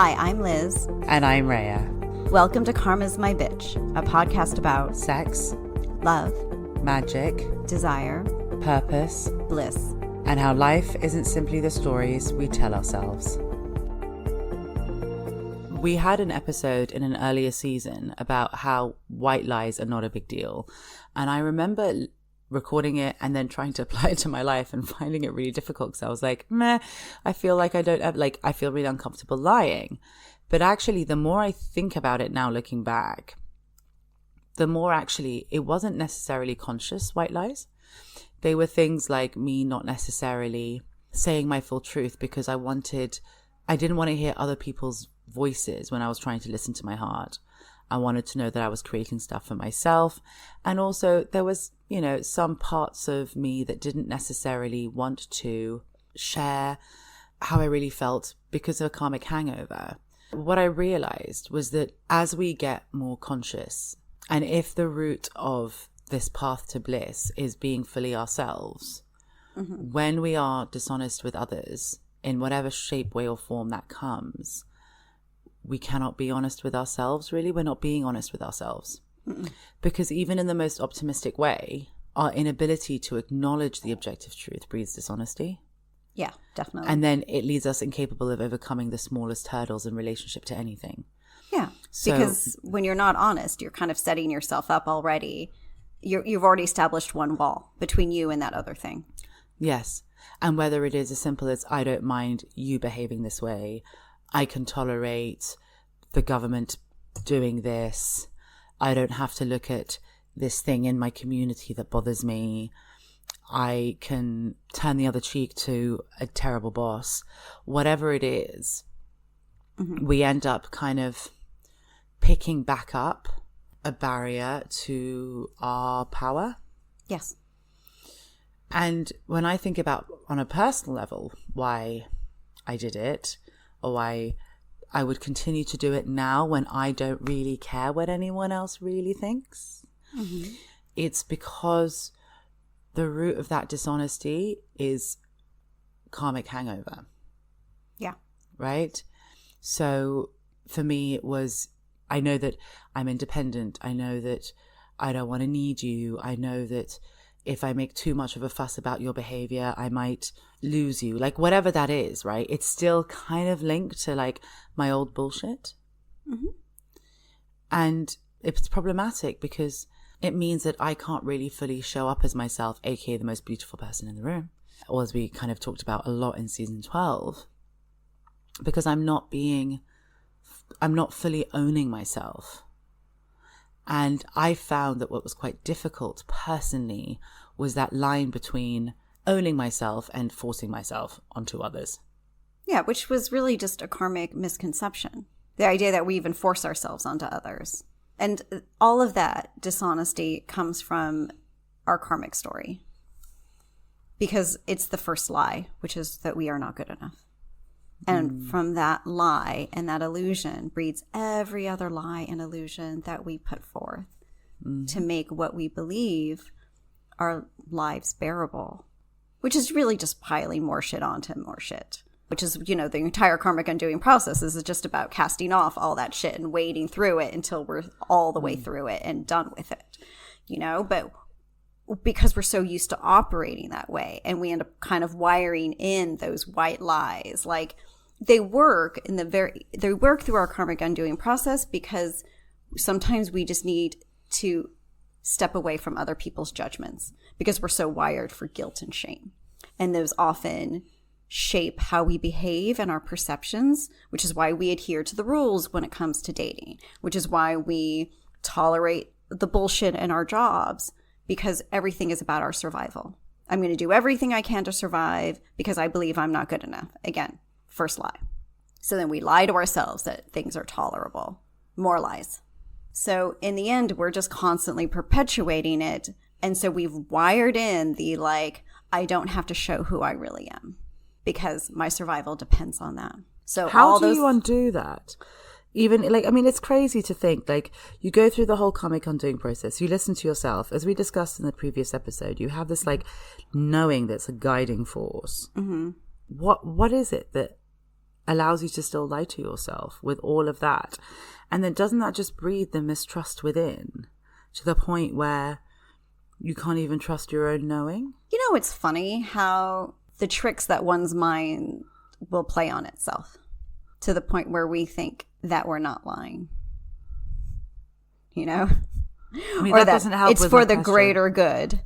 Hi, I'm Liz. And I'm Rhea. Welcome to Karma's My Bitch, a podcast about sex, love, magic, desire, purpose, bliss, and how life isn't simply the stories we tell ourselves. We had an episode in an earlier season about how white lies are not a big deal. And I remember recording it and then trying to apply it to my life and finding it really difficult because I was like, I feel like I feel really uncomfortable lying. But actually, the more I think about it now looking back, the more actually it wasn't necessarily conscious white lies. They were things like me not necessarily saying my full truth because I didn't want to hear other people's voices when I was trying to listen to my heart. I wanted to know that I was creating stuff for myself. And also there was, some parts of me that didn't necessarily want to share how I really felt because of a karmic hangover. What I realized was that as we get more conscious, and if the root of this path to bliss is being fully ourselves, when we are dishonest with others, in whatever shape, way, or form that comes, we cannot be honest with ourselves, really. We're not being honest with ourselves. Because even in the most optimistic way, our inability to acknowledge the objective truth breeds dishonesty. Yeah, definitely. And then it leaves us incapable of overcoming the smallest hurdles in relationship to anything. Yeah, because when you're not honest, you're kind of setting yourself up already. You've already established one wall between you and that other thing. Yes. And whether it is as simple as, I don't mind you behaving this way, I can tolerate the government doing this, I don't have to look at this thing in my community that bothers me, I can turn the other cheek to a terrible boss. Whatever it is, we end up kind of picking back up a barrier to our power. Yes. And when I think about, on a personal level, why I did it, or why I would continue to do it now when I don't really care what anyone else really thinks, it's because the root of that dishonesty is karmic hangover. Yeah. Right? So for me, it was, I know that I'm independent. I know that I don't want to need you. I know that if I make too much of a fuss about your behavior, I might lose you. Like whatever that is, right? It's still kind of linked to like my old bullshit. And it's problematic because it means that I can't really fully show up as myself, aka the most beautiful person in the room. Or as we kind of talked about a lot in season 12, because I'm not fully owning myself. And I found that what was quite difficult personally was that line between owning myself and forcing myself onto others. Yeah, which was really just a karmic misconception. The idea that we even force ourselves onto others. And all of that dishonesty comes from our karmic story. Because it's the first lie, which is that we are not good enough. And from that lie and that illusion breeds every other lie and illusion that we put forth to make what we believe our lives bearable, which is really just piling more shit onto more shit, which is, the entire karmic undoing process is just about casting off all that shit and wading through it until we're all the way through it and done with it, but because we're so used to operating that way and we end up kind of wiring in those white lies, like they work through our karmic undoing process because sometimes we just need to step away from other people's judgments because we're so wired for guilt and shame. And those often shape how we behave and our perceptions, which is why we adhere to the rules when it comes to dating, which is why we tolerate the bullshit in our jobs, because everything is about our survival. I'm going to do everything I can to survive because I believe I'm not good enough. Again, first lie. So then we lie to ourselves that things are tolerable. More lies. So in the end, we're just constantly perpetuating it. And so we've wired in the I don't have to show who I really am because my survival depends on that. So how do you undo that? Even it's crazy to think you go through the whole karmic undoing process. You listen to yourself, as we discussed in the previous episode. You have this knowing that's a guiding force. What is it that allows you to still lie to yourself with all of that. And then doesn't that just breed the mistrust within to the point where you can't even trust your own knowing? You know, it's funny how the tricks that one's mind will play on itself to the point where we think that we're not lying. You know? I mean, or that that doesn't help it's with for my the question. greater good.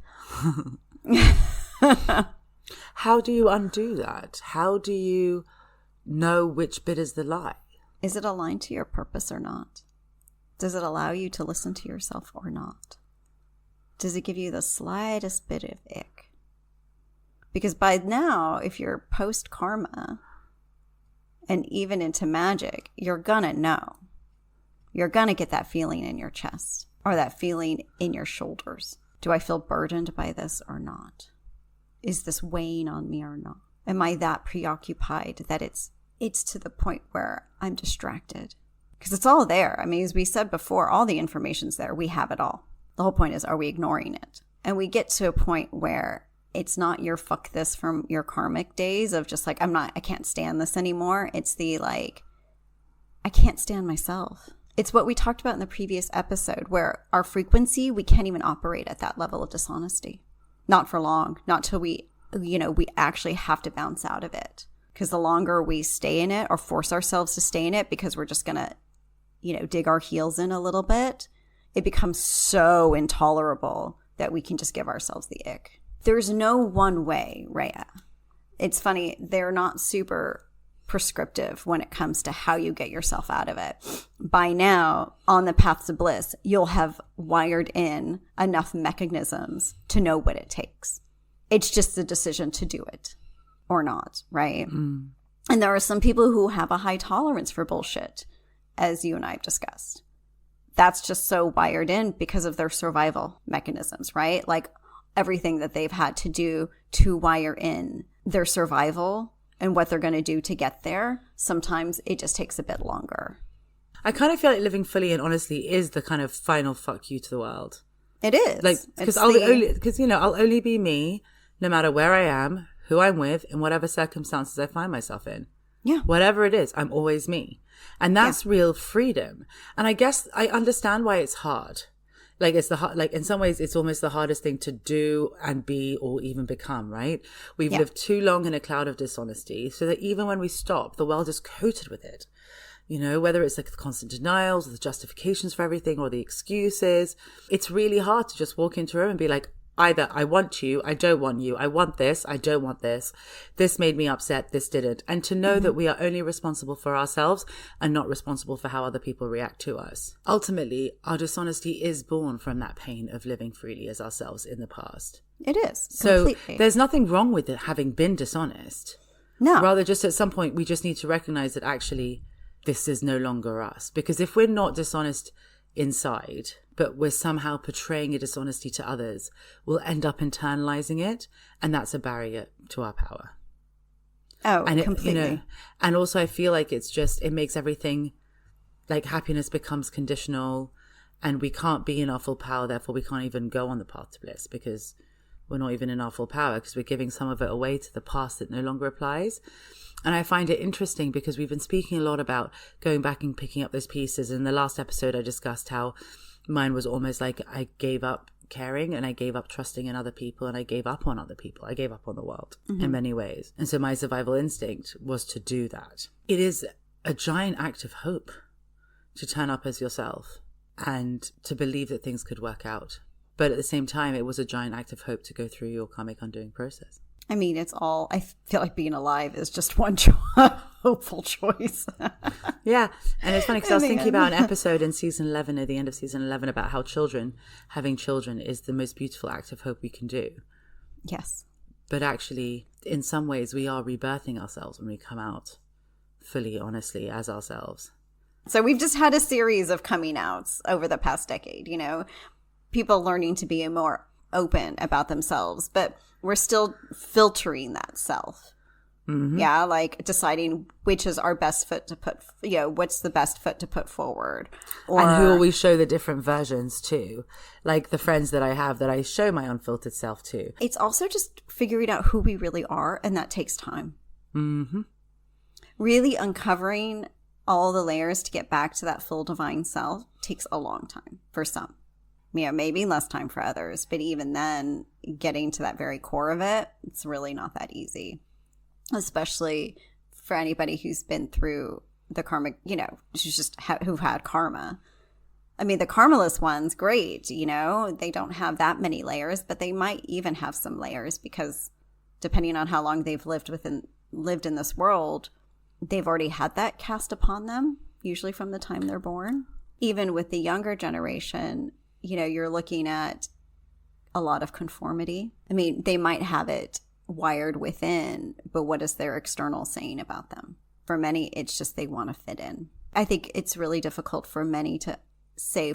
How do you undo that? How do you know which bit is the lie? Is it aligned to your purpose or not? Does it allow you to listen to yourself or not? Does it give you the slightest bit of ick? Because by now, if you're post-karma and even into magic, you're gonna know. You're gonna get that feeling in your chest or that feeling in your shoulders. Do I feel burdened by this or not? Is this weighing on me or not? Am I that preoccupied that it's to the point where I'm distracted? Because it's all there. I mean, as we said before, all the information's there. We have it all. The whole point is, are we ignoring it? And we get to a point where it's not your fuck this from your karmic days of just like, I can't stand this anymore. It's the like, I can't stand myself. It's what we talked about in the previous episode where our frequency, we can't even operate at that level of dishonesty. Not for long, not till we actually have to bounce out of it. Because the longer we stay in it or force ourselves to stay in it because we're just going to, dig our heels in a little bit, it becomes so intolerable that we can just give ourselves the ick. There's no one way, Rhea. It's funny, they're not super prescriptive when it comes to how you get yourself out of it. By now, on the path to bliss, you'll have wired in enough mechanisms to know what it takes. It's just the decision to do it or not, right? Mm. And there are some people who have a high tolerance for bullshit, as you and I have discussed. That's just so wired in because of their survival mechanisms, right? Like everything that they've had to do to wire in their survival and what they're going to do to get there. Sometimes it just takes a bit longer. I kind of feel like living fully and honestly is the kind of final fuck you to the world. It is. Like, because I'll only be me no matter where I am, who I'm with, in whatever circumstances I find myself in. Yeah. Whatever it is, I'm always me. And that's real freedom. And I guess I understand why it's hard. Like in some ways, it's almost the hardest thing to do and be or even become, right? We've lived too long in a cloud of dishonesty so that even when we stop, the world is coated with it. Whether it's like the constant denials, or the justifications for everything, or the excuses, it's really hard to just walk into a room and be like, either I want you, I don't want you, I want this, I don't want this, this made me upset, this didn't. And to know that we are only responsible for ourselves and not responsible for how other people react to us. Ultimately, our dishonesty is born from that pain of living freely as ourselves in the past. It is. So there's nothing wrong with it having been dishonest. No. Rather, just at some point, we just need to recognize that actually this is no longer us. Because if we're not dishonest inside, but we're somehow portraying a dishonesty to others, we'll end up internalizing it, and that's a barrier to our power. Oh, and completely. And also I feel like it makes everything, like happiness becomes conditional, and we can't be in our full power, therefore we can't even go on the path to bliss because we're not even in our full power because we're giving some of it away to the past that no longer applies. And I find it interesting because we've been speaking a lot about going back and picking up those pieces. In the last episode, I discussed how mine was almost like I gave up caring and I gave up trusting in other people and I gave up on other people. I gave up on the world in many ways. And so my survival instinct was to do that. It is a giant act of hope to turn up as yourself and to believe that things could work out. But at the same time, it was a giant act of hope to go through your karmic undoing process. I mean, I feel like being alive is just one hopeful choice. Yeah. And it's funny because I was thinking about an episode in season 11, at the end of season 11, about how having children is the most beautiful act of hope we can do. Yes. But actually, in some ways, we are rebirthing ourselves when we come out fully, honestly, as ourselves. So we've just had a series of coming outs over the past decade, people learning to be more open about themselves, but we're still filtering that self. Mm-hmm. Yeah, like deciding which is our best foot to put, what's the best foot to put forward. And who will we show the different versions to? Like the friends that I have that I show my unfiltered self to. It's also just figuring out who we really are, and that takes time. Mm-hmm. really uncovering all the layers to get back to that full divine self takes a long time for some. Maybe less time for others, but even then, getting to that very core of it, it's really not that easy, especially for anybody who's been through the karmic, who've had karma. I mean, the karmaless ones, great, they don't have that many layers, but they might even have some layers because depending on how long they've lived in this world, they've already had that cast upon them, usually from the time they're born. Even with the younger generation, you're looking at a lot of conformity. I mean, they might have it wired within, but what is their external saying about them? For many, it's just they want to fit in. I think it's really difficult for many to say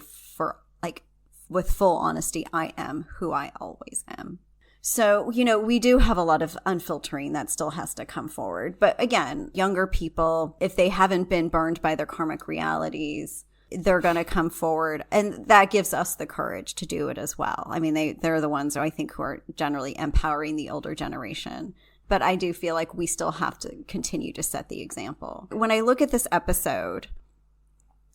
with full honesty, I am who I always am. So, we do have a lot of unfiltering that still has to come forward. But again, younger people, if they haven't been burned by their karmic realities, they're going to come forward, and that gives us the courage to do it as well. I mean, they're the ones I think who are generally empowering the older generation. But I do feel like we still have to continue to set the example. When I look at this episode,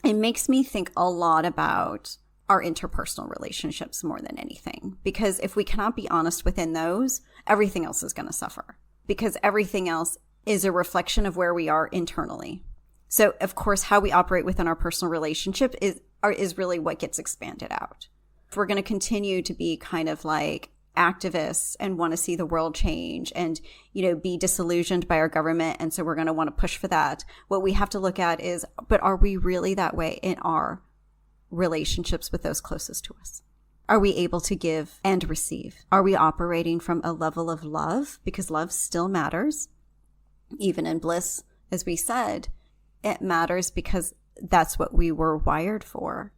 it makes me think a lot about our interpersonal relationships more than anything. Because if we cannot be honest within those, everything else is going to suffer. Because everything else is a reflection of where we are internally. So, of course, how we operate within our personal relationship is really what gets expanded out. If we're going to continue to be kind of like activists and want to see the world change and, be disillusioned by our government, and so we're going to want to push for that, what we have to look at is, but are we really that way in our relationships with those closest to us? Are we able to give and receive? Are we operating from a level of love? Because love still matters. Even in bliss, as we said, it matters because that's what we were wired for,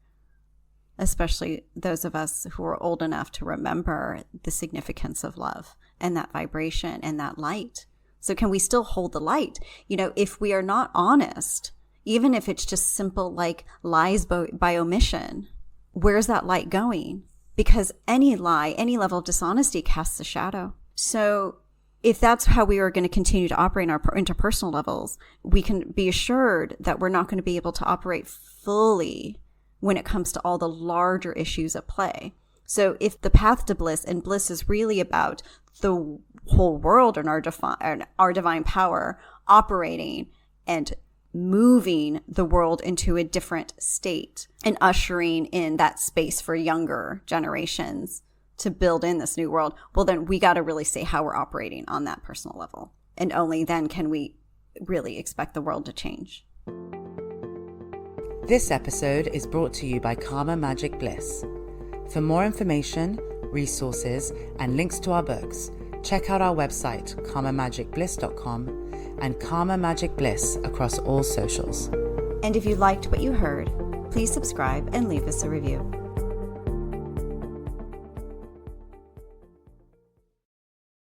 especially those of us who are old enough to remember the significance of love and that vibration and that light. So can we still hold the light? If we are not honest, even if it's just simple like lies by omission, where's that light going? Because any lie, any level of dishonesty casts a shadow. So if that's how we are going to continue to operate in our interpersonal levels, we can be assured that we're not going to be able to operate fully when it comes to all the larger issues at play. So if the path to bliss, and bliss is really about the whole world and our divine power operating and moving the world into a different state and ushering in that space for younger generations to build in this new world, well, then we got to really say how we're operating on that personal level. And only then can we really expect the world to change. This episode is brought to you by Karma Magic Bliss. For more information, resources, and links to our books, check out our website, karmamagicbliss.com, and Karma Magic Bliss across all socials. And if you liked what you heard, please subscribe and leave us a review.